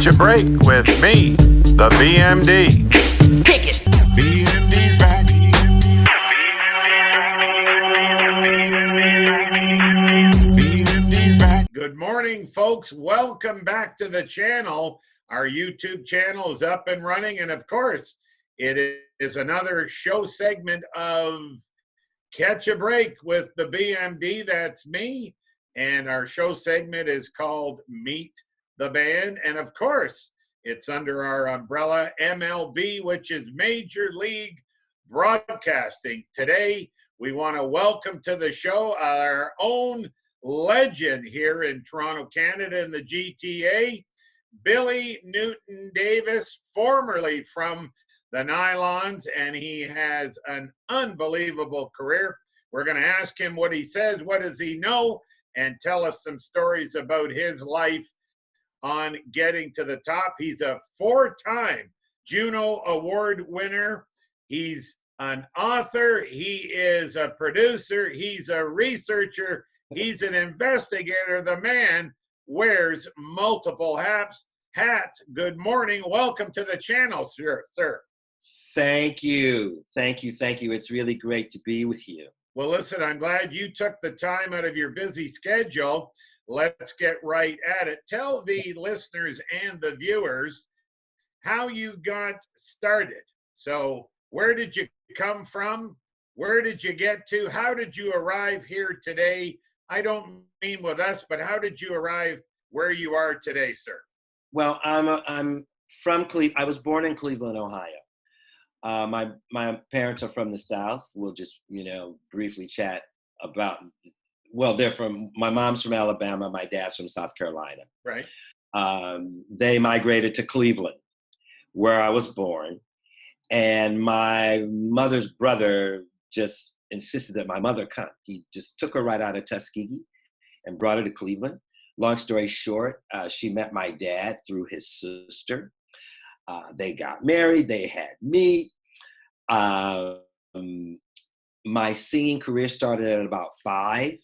Catch a break with me, the BMD. Kick it. BMD's back. BMD's back. Good morning, folks. Welcome back to the channel. Our YouTube channel is up and running, and of course, it is another show segment of Catch a Break with the BMD. That's me. And our show segment is called Meet the Band. And of course, it's under our umbrella MLB, which is Major League Broadcasting. Today, we want to welcome to the show our own legend here in Toronto, Canada, in the GTA, Billy Newton-Davis, formerly from the Nylons, and he has an unbelievable career. We're going to ask him what he says, what does he know, and tell us some stories about his life on getting to the top. He's a four-time Juno Award winner. He's an author. He is a producer. He's a researcher. He's an investigator. The man wears multiple hats. Good morning. Welcome to the channel, sir. Thank you. It's really great to be with you. Well, listen, I'm glad you took the time out of your busy schedule. Let's get right at it. Tell the listeners and the viewers how you got started. So where did you come from? Where did you get to? How did you arrive here today? I don't mean with us, but how did you arrive where you are today, sir? Well, I'm from Cleveland. I was born in Cleveland, Ohio. My parents are from the South. We'll just, briefly chat about, my mom's from Alabama. My dad's from South Carolina. Right. They migrated to Cleveland, where I was born. And my mother's brother just insisted that my mother come. He just took her right out of Tuskegee and brought her to Cleveland. Long story short, she met my dad through his sister. They got married, they had me. My singing career started at about 5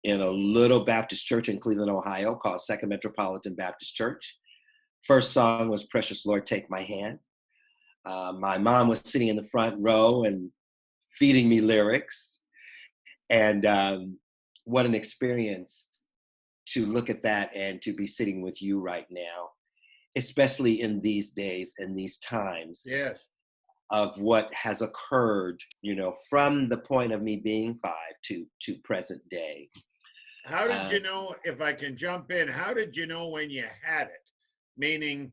in a little Baptist church in Cleveland, Ohio called Second Metropolitan Baptist Church. First song was Precious Lord, Take My Hand. My mom was sitting in the front row and feeding me lyrics. And what an experience to look at that and to be sitting with you right now, especially in these days and these times. Yes. Of what has occurred, from the point of me being 5 to present day. How did you know, if I can jump in, how did you know when you had it? Meaning,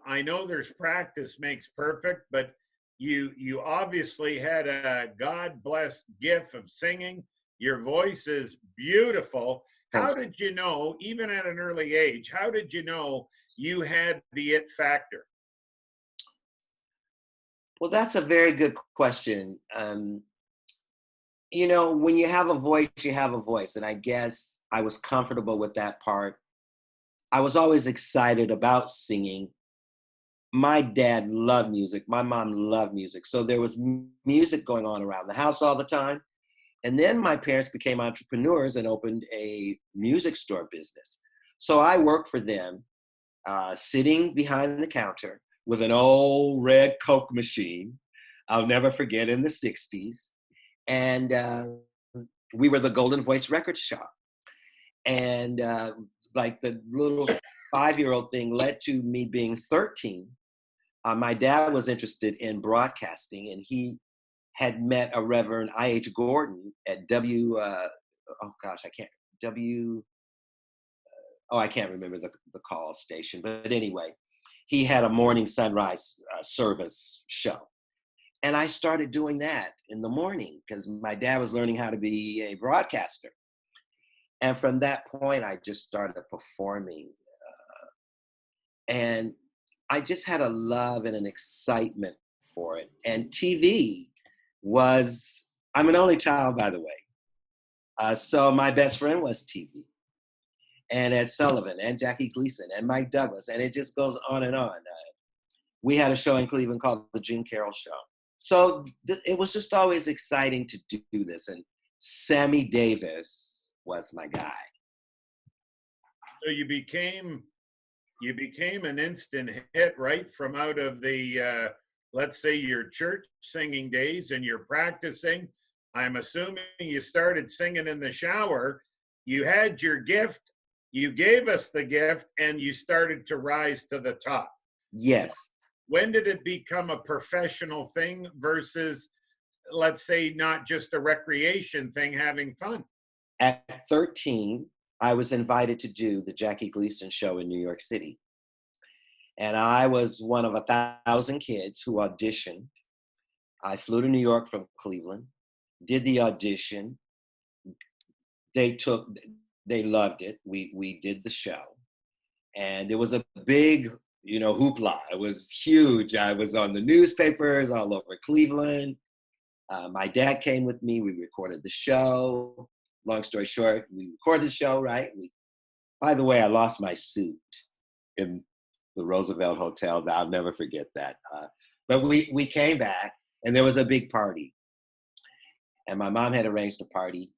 I know there's practice makes perfect, but you obviously had a God-blessed gift of singing. Your voice is beautiful. How did you know, even at an early age, how did you know you had the it factor? Well, that's a very good question. When you have a voice, you have a voice. And I guess I was comfortable with that part. I was always excited about singing. My dad loved music. My mom loved music. So there was music going on around the house all the time. And then my parents became entrepreneurs and opened a music store business. So I worked for them, sitting behind the counter with an old red Coke machine. I'll never forget, in the 60s. And we were the Golden Voice record shop. And like the little 5-year-old thing led to me being 13. My dad was interested in broadcasting, and he had met a Reverend I.H. Gordon at I can't remember the call station. But anyway, he had a morning sunrise service show. And I started doing that in the morning because my dad was learning how to be a broadcaster. And from that point, I just started performing. And I just had a love and an excitement for it. And TV was, I'm an only child, by the way. So my best friend was TV. And Ed Sullivan and Jackie Gleason and Mike Douglas. And it just goes on and on. We had a show in Cleveland called The June Carroll Show. So it was just always exciting to do this. And Sammy Davis was my guy. So you became you became an instant hit right from out of the, let's say, your church singing days and you're practicing. I'm assuming you started singing in the shower. You had your gift, you gave us the gift, and you started to rise to the top. Yes. When did it become a professional thing versus, let's say, not just a recreation thing, having fun? At 13, I was invited to do the Jackie Gleason show in New York City. And I was one of 1,000 kids who auditioned. I flew to New York from Cleveland, did the audition. They loved it. We did the show. And it was a big, hoopla. It was huge. I was on the newspapers all over Cleveland. My dad came with me. We recorded the show. Long story short, we recorded the show, right? By the way, I lost my suit in the Roosevelt Hotel. I'll never forget that. But we came back, and there was a big party. And my mom had arranged a party,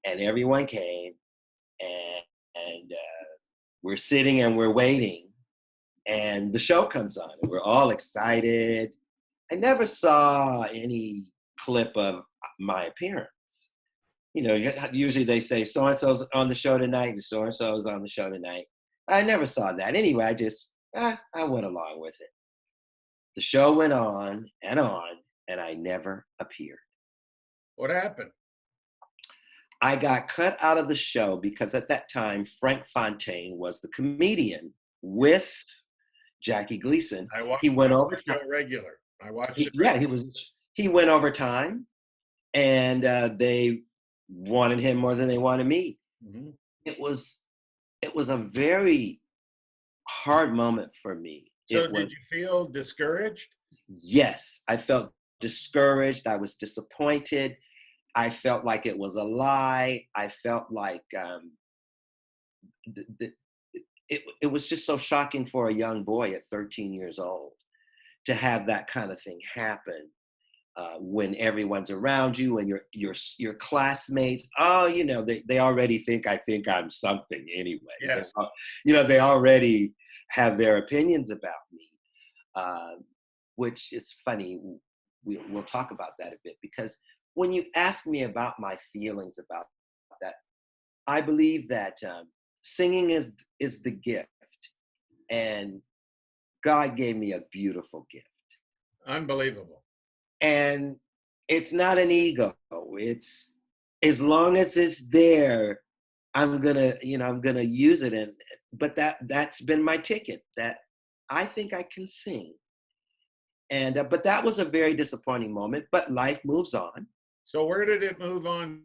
and everyone came, and we're sitting and we're waiting, and the show comes on, and we're all excited. I never saw any clip of my appearance. Usually they say so-and-so's on the show tonight and so-and-so's on the show tonight. I never saw that. Anyway, I went along with it. The show went on, and I never appeared. What happened? I got cut out of the show because at that time, Frank Fontaine was the comedian with Jackie Gleason. He went over the show regular. I watched it. Yeah, he went over time, and they wanted him more than they wanted me. Mm-hmm. It was a very hard moment for me. So did you feel discouraged? Yes, I felt discouraged. I was disappointed. I felt like it was a lie. I felt like it was just so shocking for a young boy at 13 years old to have that kind of thing happen. When everyone's around you and your classmates, they already think I'm something anyway. Yes. They already have their opinions about me, which is funny. We'll talk about that a bit, because when you ask me about my feelings about that, I believe that singing is the gift, and God gave me a beautiful gift. Unbelievable. And it's not an ego. It's, as long as it's there, I'm gonna use it. But that's been my ticket, that I think I can sing. And but that was a very disappointing moment. But life moves on. So where did it move on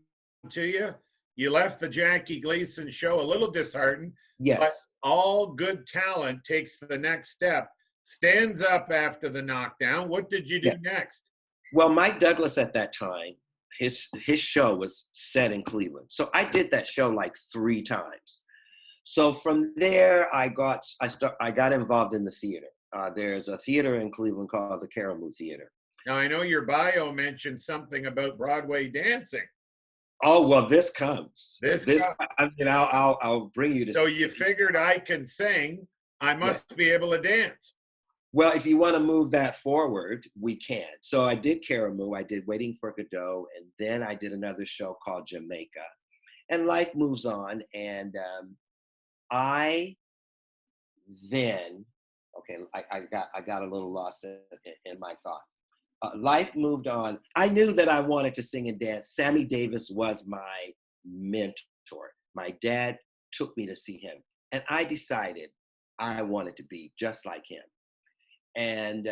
to you? You left the Jackie Gleason show a little disheartened. Yes. But all good talent takes the next step, stands up after the knockdown. What did you do next? Well, Mike Douglas at that time, his show was set in Cleveland. So I did that show like 3 times. So from there, I got involved in the theater. There's a theater in Cleveland called the Caramoo Theater. Now, I know your bio mentioned something about Broadway dancing. Oh, well, this comes. Comes. I mean, I'll bring you to. So you figured I can sing, I must be able to dance. Well, if you want to move that forward, we can. So I did Caramoo, I did Waiting for Godot, and then I did another show called Jamaica. And life moves on, and I got a little lost in my thought. Life moved on. I knew that I wanted to sing and dance. Sammy Davis was my mentor. My dad took me to see him, and I decided I wanted to be just like him. And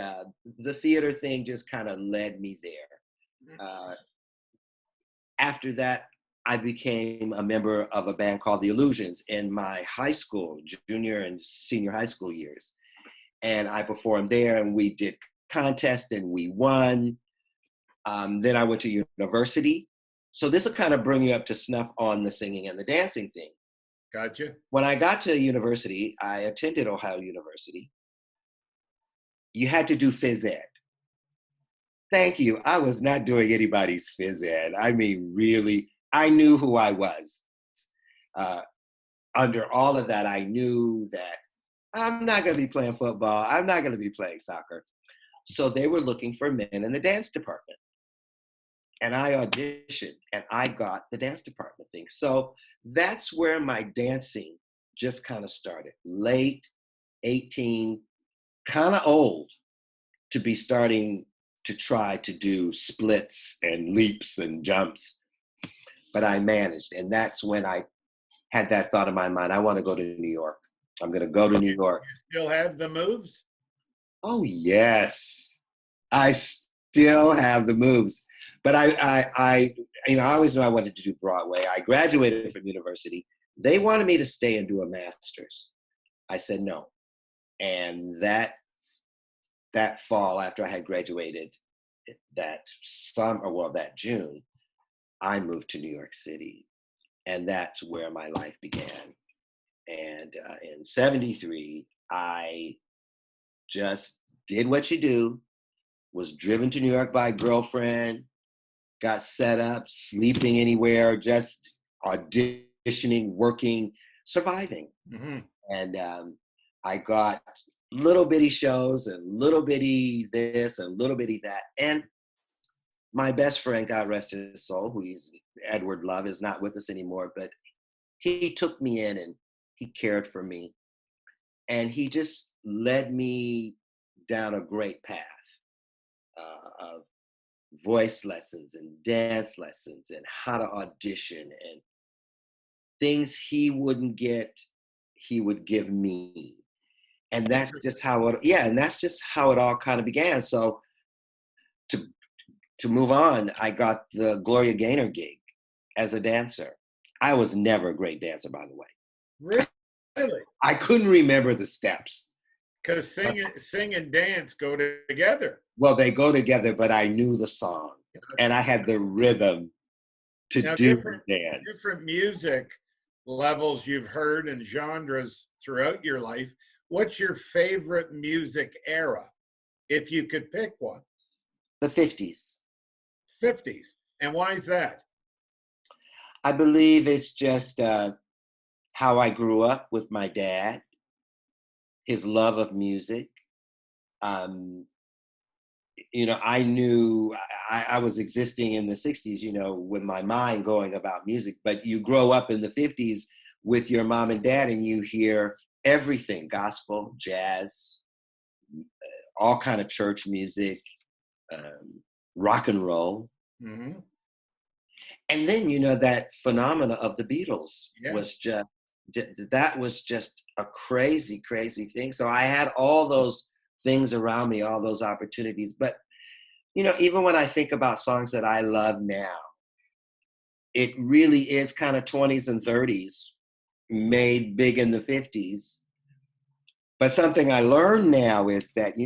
the theater thing just kind of led me there. After that, I became a member of a band called The Illusions in my high school, junior and senior high school years. And I performed there, and we did contests, and we won. Then I went to university. So this will kind of bring you up to snuff on the singing and the dancing thing. Gotcha. When I got to university, I attended Ohio University. You had to do phys ed. Thank you. I was not doing anybody's phys ed. I mean, really, I knew who I was. Under all of that, I knew that I'm not going to be playing football. I'm not going to be playing soccer. So they were looking for men in the dance department. And I auditioned and I got the dance department thing. So that's where my dancing just kind of started. Late 18, kind of old to be starting to try to do splits and leaps and jumps. But I managed. And that's when I had that thought in my mind, I want to go to New York. I'm going to go to New York. You still have the moves? Oh, yes. I still have the moves. But I always knew I wanted to do Broadway. I graduated from university. They wanted me to stay and do a master's. I said no. And that fall, after I had graduated, that June, I moved to New York City. And that's where my life began. And in 73, I just did what you do, was driven to New York by a girlfriend, got set up, sleeping anywhere, just auditioning, working, surviving. Mm-hmm. And I got little bitty shows and little bitty this and little bitty that. And my best friend, God rest his soul, Edward Love, is not with us anymore, but he took me in and he cared for me. And he just led me down a great path of voice lessons and dance lessons and how to audition, and things he wouldn't get, he would give me. And that's just how it all kind of began. So to move on, I got the Gloria Gaynor gig as a dancer. I was never a great dancer, by the way. Really? I couldn't remember the steps. Because sing and dance go together. Well, they go together, but I knew the song and I had the rhythm to do the dance. Different music levels you've heard and genres throughout your life. What's your favorite music era, if you could pick one? The 50s. 50s. And why is that? I believe it's just how I grew up with my dad, his love of music. I knew I was existing in the 60s, with my mind going about music, but you grow up in the 50s with your mom and dad and you hear everything, gospel, jazz, all kind of church music, rock and roll. Mm-hmm. And then, that phenomena of the Beatles was just a crazy, crazy thing. So I had all those things around me, all those opportunities. But, even when I think about songs that I love now, it really is kind of 20s and 30s, made big in the 50s. But something I learned now is that,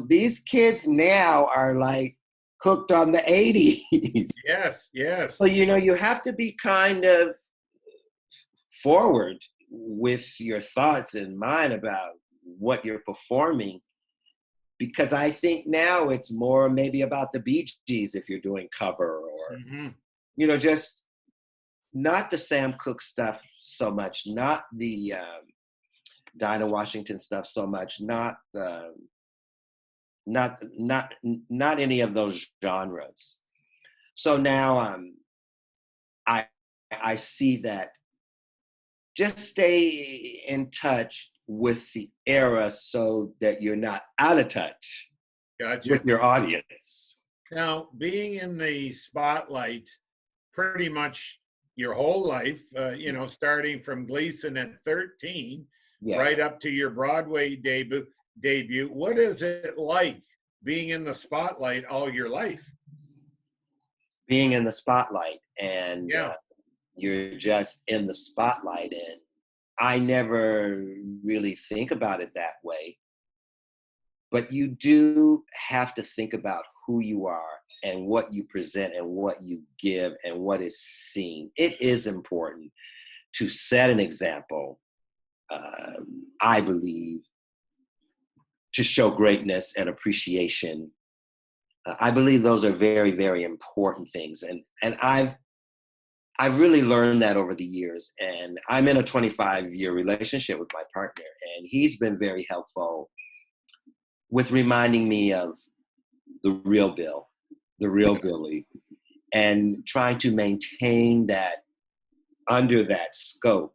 these kids now are like hooked on the 80s. Yes. So, you have to be kind of forward with your thoughts in mind about what you're performing, because I think now it's more maybe about the Bee Gees if you're doing cover, or just not the Sam Cooke stuff so much, not the Dinah Washington stuff so much, not any of those genres. So now I see that just stay in touch with the era so that you're not out of touch with your audience. Now, being in the spotlight pretty much your whole life, starting from Gleason at 13, right up to your Broadway debut, what is it like being in the spotlight all your life? Being in the spotlight, and you're just in the spotlight, and I never really think about it that way. But you do have to think about who you are and what you present and what you give and what is seen. It is important to set an example, I believe, to show greatness and appreciation. I believe those are very, very important things. And I really learned that over the years. And I'm in a 25-year relationship with my partner, and he's been very helpful with reminding me of the real Bill, the real Billy, and trying to maintain that under that scope.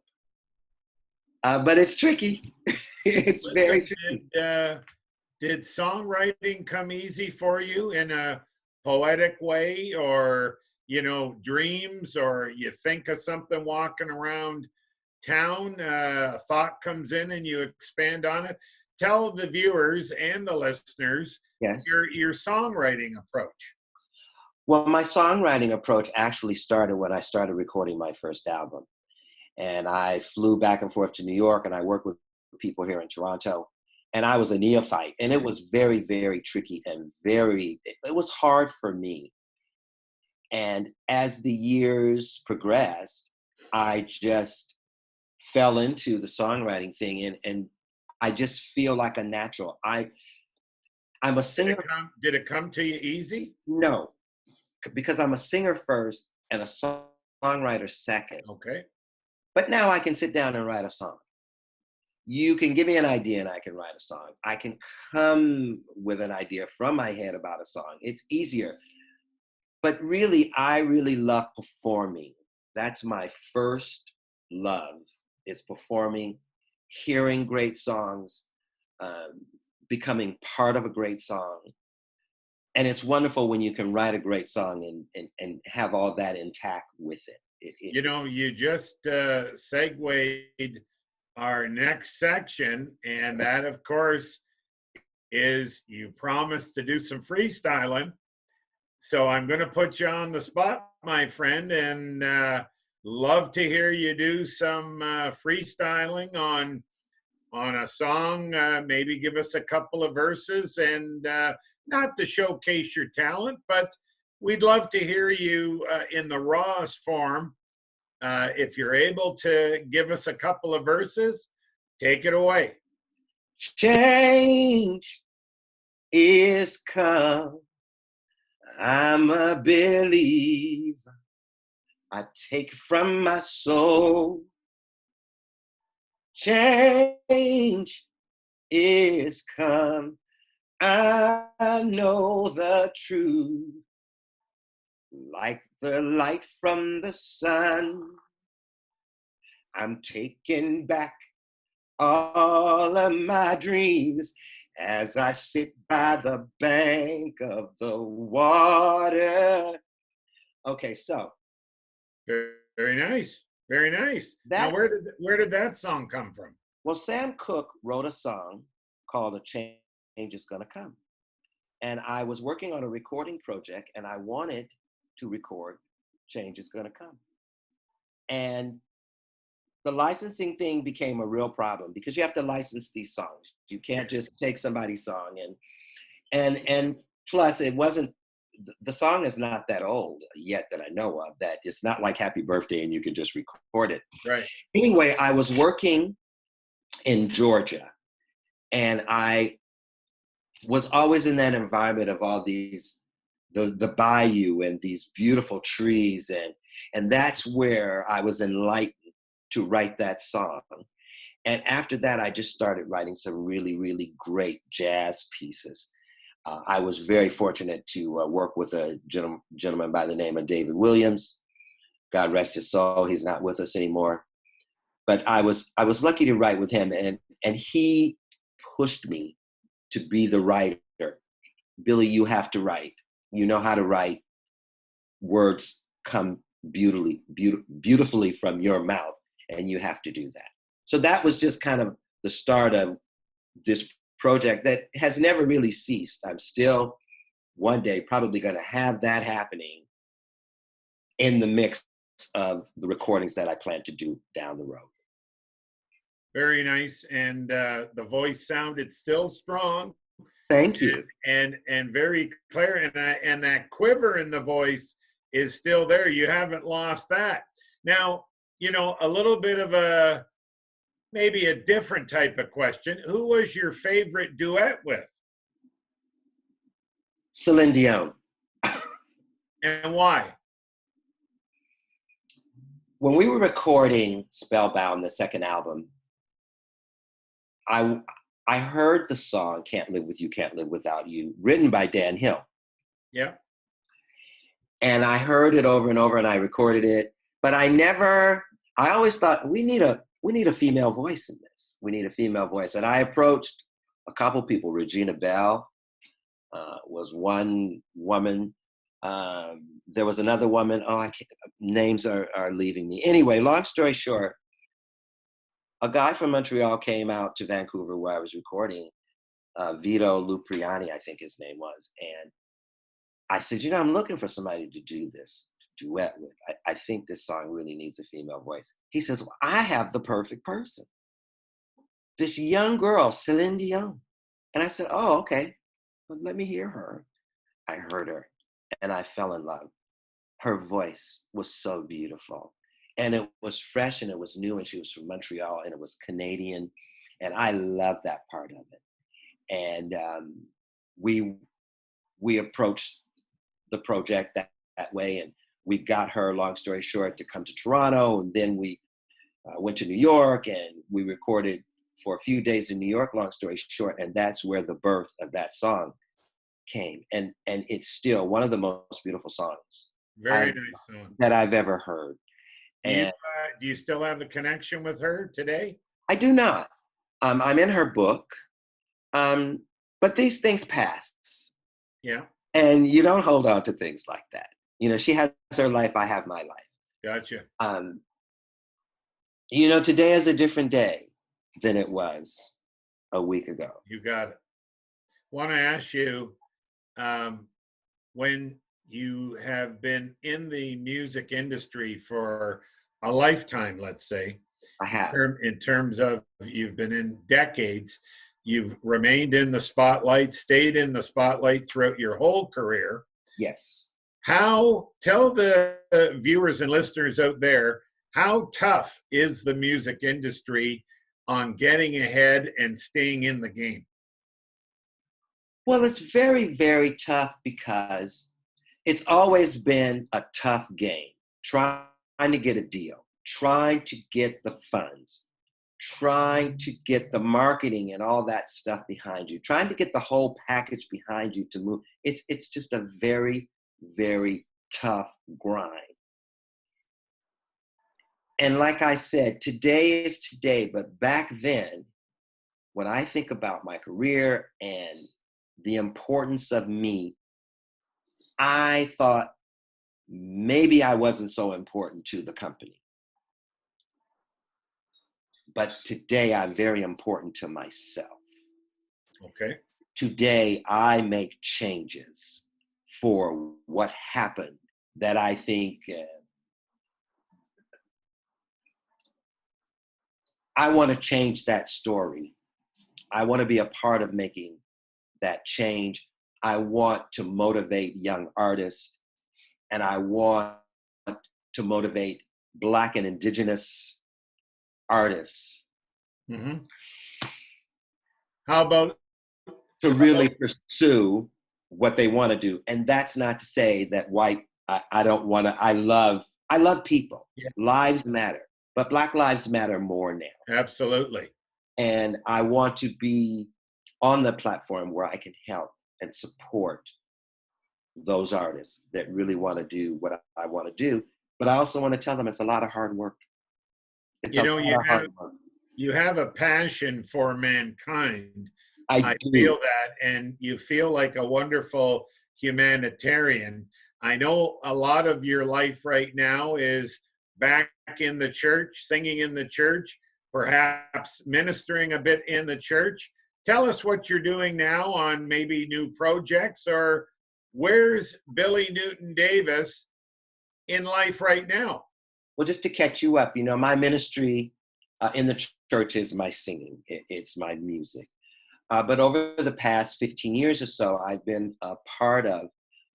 But it's tricky. It's very tricky. Did songwriting come easy for you in a poetic way, or, you know, dreams, or you think of something walking around town, a thought comes in and you expand on it? Tell the viewers and the listeners Yes. your songwriting approach. Well, my songwriting approach actually started when I started recording my first album. And I flew back and forth to New York, and I worked with people here in Toronto. And I was a neophyte, and it was very, very tricky and it was hard for me. And as the years progressed, I just fell into the songwriting thing, and I just feel like a natural. I'm a singer. Did it come to you easy? No, because I'm a singer first and a songwriter second. Okay. But now I can sit down and write a song. You can give me an idea and I can write a song. I can come with an idea from my head about a song. It's easier. But really, I really love performing. That's my first love, is performing, hearing great songs, becoming part of a great song. And it's wonderful when you can write a great song and have all that intact with it. You know, you just segued our next section, and that, of course, is you promised to do some freestyling. So I'm going to put you on the spot, my friend, and love to hear you do some freestyling on a song. Maybe give us a couple of verses, and not to showcase your talent, but we'd love to hear you in the rawest form. If you're able to give us a couple of verses, take it away. Change is come. I'm a believer. I take from my soul. Change is come. I know the truth. Like the light from the sun, I'm taking back all of my dreams as I sit by the bank of the water. Okay, so. Very nice. Very nice. Now, where did that song come from? Well, Sam Cooke wrote a song called "A Change Is Gonna Come." And I was working on a recording project, and I wanted to record "Change Is Gonna Come." And the licensing thing became a real problem because you have to license these songs. You can't just take somebody's song and plus it wasn't, the song is not that old yet that I know of, that it's not like Happy Birthday and you can just record it. Right. Anyway, I was working in Georgia, and I was always in that environment of all these, the bayou and these beautiful trees, and that's where I was enlightened to write that song. And after that, I just started writing some really, really great jazz pieces. I was very fortunate to work with a gentleman by the name of David Williams. God rest his soul, he's not with us anymore. But I was lucky to write with him, and he pushed me to be the writer. Billy, you have to write. You know how to write. Words come beautifully from your mouth, and you have to do that. So that was just kind of the start of this project that has never really ceased. I'm still one day probably going to have that happening in the mix of the recordings that I plan to do down the road. Very nice. And the voice sounded still strong. Thank you. And very clear. And that quiver in the voice is still there. You haven't lost that. Now, you know, a little bit of maybe a different type of question. Who was your favorite duet with? Celine Dion. And why? when we were recording Spellbound, the second album, I heard the song "Can't Live With You, Can't Live Without You," written by Dan Hill. Yeah. And I heard it over and over, and I recorded it. But I always thought we need a female voice in this. We need a female voice. And I approached a couple people. Regina Bell was one woman. There was another woman. Oh, names are leaving me. Anyway, long story short, a guy from Montreal came out to Vancouver where I was recording, Vito Lupriani, I think his name was. And I said, I'm looking for somebody to do this duet with. I think this song really needs a female voice. He says, well, I have the perfect person. This young girl, Celine Dion. And I said, oh, okay. Well, let me hear her. I heard her and I fell in love. Her voice was so beautiful. And it was fresh and it was new, and she was from Montreal and it was Canadian. And I loved that part of it. And we approached the project that way, and we got her, long story short, to come to Toronto. And then we went to New York and we recorded for a few days in New York, long story short. And that's where the birth of that song came. And it's still one of the most beautiful songs Very nice song that I've ever heard. And do you still have a connection with her today? I do not. I'm in her book, but these things pass. Yeah. And you don't hold on to things like that. She has her life, I have my life. Gotcha. Today is a different day than it was a week ago. You got it. Want to ask you, when you have been in the music industry for a lifetime, let's say, I have. In terms of you've been in decades, you've remained in the spotlight, stayed in the spotlight throughout your whole career. Yes. Tell the viewers and listeners out there, how tough is the music industry on getting ahead and staying in the game? Well, it's very, very tough because it's always been a tough game, trying to get a deal, trying to get the funds, trying to get the marketing and all that stuff behind you, trying to get the whole package behind you to move. It's just a very, very tough grind. And like I said, today is today, but back then, when I think about my career and the importance of me, I thought maybe I wasn't so important to the company. But today I'm very important to myself. Okay. Today I make changes for what happened that I think I want to change that story. I want to be a part of making that change. I want to motivate young artists, and I want to motivate Black and Indigenous artists. Mm-hmm. How about to really pursue what they want to do? And that's not to say that I don't want to. I love people. Yeah. Lives matter, but Black lives matter more now. Absolutely. And I want to be on the platform where I can help and support those artists that really want to do what I want to do. But I also want to tell them it's a lot of hard work. You have a passion for mankind. I feel that, and you feel like a wonderful humanitarian. I know a lot of your life right now is back in the church, singing in the church, perhaps ministering a bit in the church. Tell us what you're doing now on maybe new projects, or where's Billy Newton-Davis in life right now? Well, just to catch you up, my ministry in the church is my singing. It's my music. But over the past 15 years or so, I've been a part of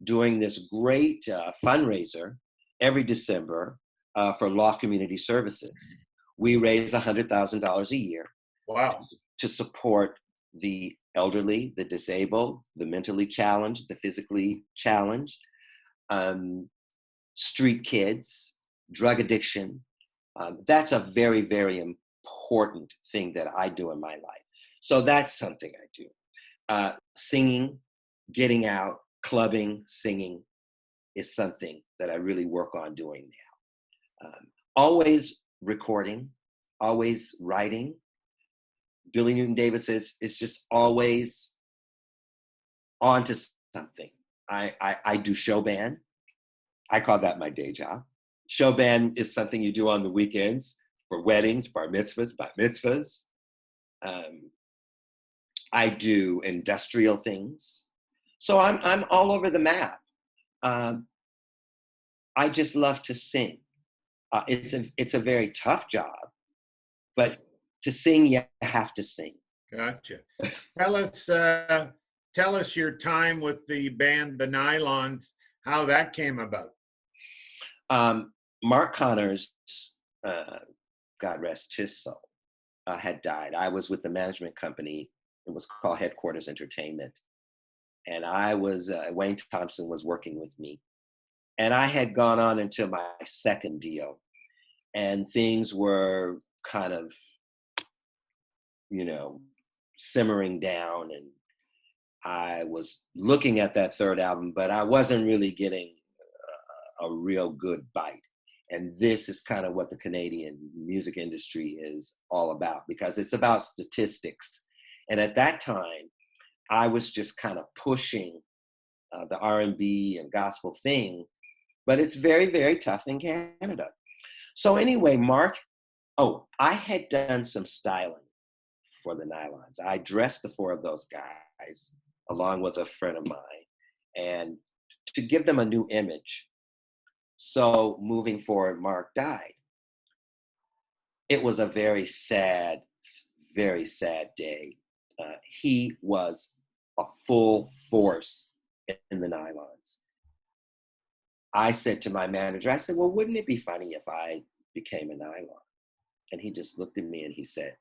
doing this great fundraiser every December for Loft Community Services. We raise $100,000 a year. Wow. To support the elderly, the disabled, the mentally challenged, the physically challenged, street kids, drug addiction, That's a very, very important thing that I do in my life. So that's something I do. Singing, getting out, clubbing, singing is something that I really work on doing now. Always recording, always writing. Billy Newton-Davis is just always on to something. I do show band. I call that my day job. Show band is something you do on the weekends for weddings, bar mitzvahs, bat mitzvahs. I do industrial things. So I'm all over the map. I just love to sing. It's a very tough job, but to sing, you have to sing. Gotcha. Tell us your time with the band, the Nylons, how that came about. Mark Connors, God rest his soul, had died. I was with the management company. It was called Headquarters Entertainment. And I was, Wayne Thompson was working with me. And I had gone on into my second deal. And things were kind of, simmering down. And I was looking at that third album, but I wasn't really getting a real good bite. And this is kind of what the Canadian music industry is all about, because it's about statistics. And at that time, I was just kind of pushing the R&B and gospel thing, but it's very, very tough in Canada. So anyway, I had done some styling for the Nylons. I dressed the four of those guys along with a friend of mine, and to give them a new image. So moving forward, Mark died. It was a very sad day. He was a full force in the Nylons. I said to my manager, I said, well, wouldn't it be funny if I became a Nylon? And he just looked at me and he said,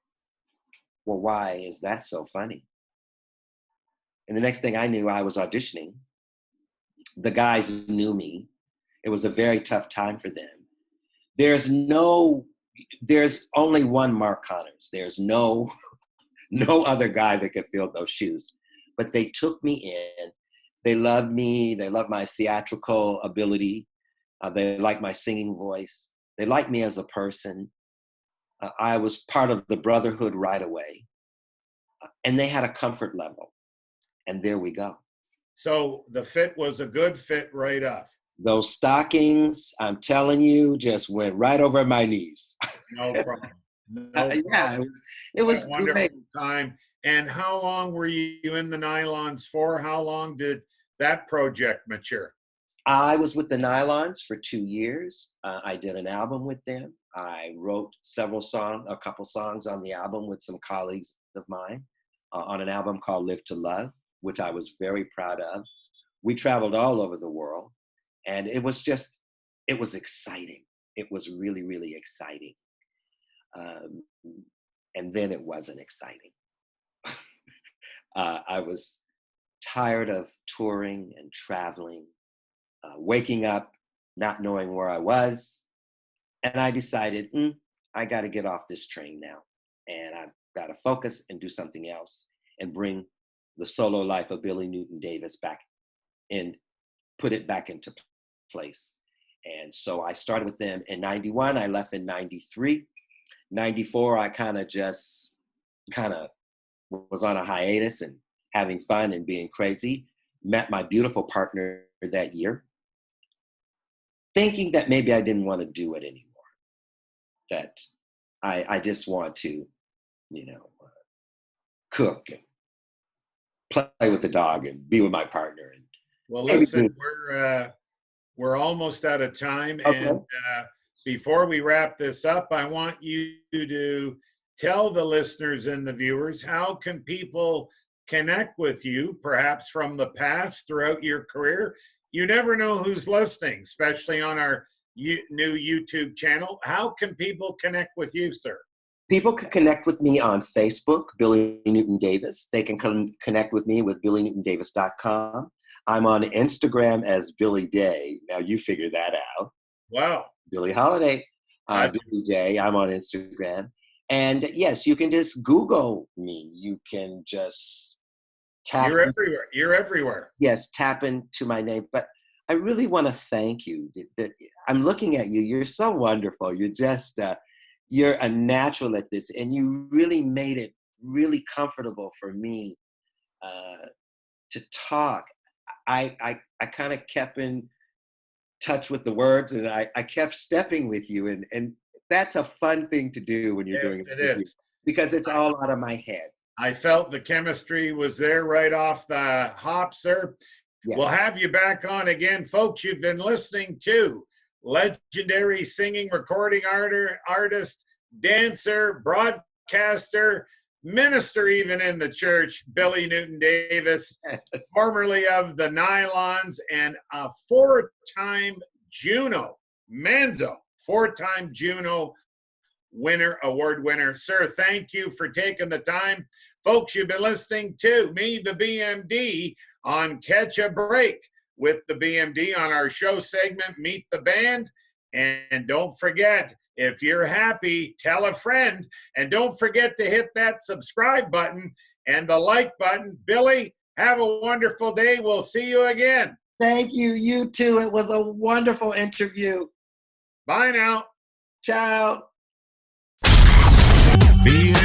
well, why is that so funny? And the next thing I knew, I was auditioning. The guys knew me. It was a very tough time for them. There's only one Mark Connors. There's no other guy that could fill those shoes. But they took me in. They loved me. They loved my theatrical ability. They liked my singing voice. They liked me as a person. I was part of the brotherhood right away. And they had a comfort level. And there we go. So the fit was a good fit right off. Those stockings, I'm telling you, just went right over my knees. No problem. No problem. Yeah, it was a wonderful great. time. And how long were you in the Nylons for? How long did that project mature? I was with the Nylons for 2 years. I did an album with them. I wrote a couple songs on the album with some colleagues of mine on an album called Live to Love, which I was very proud of. We traveled all over the world, and it was exciting. It was really, really exciting. And then it wasn't exciting. I was tired of touring and traveling, waking up, not knowing where I was. And I decided, I got to get off this train now. And I've got to focus and do something else and bring the solo life of Billy Newton-Davis back and put it back into place. And so I started with them in 91. I left in 93. 94, I kind of was on a hiatus and having fun and being crazy. Met my beautiful partner that year, thinking that maybe I didn't want to do it anymore. That I just want to, cook and play with the dog and be with my partner. And well, listen, we're almost out of time. Okay. And before we wrap this up, I want you to tell the listeners and the viewers, how can people connect with you, perhaps from the past throughout your career? You never know who's listening, especially on our new YouTube channel. How can people connect with you, sir? People can connect with me on Facebook, Billy Newton-Davis. They can connect with me with BillyNewtonDavis.com. I'm on Instagram as Billy Day. Now you figure that out. Wow. Billie Holiday. Billy J. I'm on Instagram. And yes, you can just Google me. You can just tap. You're everywhere. You're everywhere. Yes, tap into my name. But I really want to thank you. I'm looking at you. You're so wonderful. You're just, you're a natural at this. And you really made it really comfortable for me to talk. I kind of kept in touch with the words, and I kept stepping with you. And that's a fun thing to do when you're doing Yes, it it is. because it's all out of my head. I felt the chemistry was there right off the hop, sir. Yes. We'll have you back on again. Folks, you've been listening to legendary singing, recording artist, dancer, broadcaster, minister even in the church, Billy Newton-Davis, formerly of the Nylons and a four-time Juno, Manzo, four-time Juno award winner. Sir, thank you for taking the time. Folks, you've been listening to me, the BMD, on Catch a Break with the BMD on our show segment, Meet the Band. And don't forget, if you're happy, tell a friend. And don't forget to hit that subscribe button and the like button. Billy, have a wonderful day. We'll see you again. Thank you. You too. It was a wonderful interview. Bye now. Ciao. BMD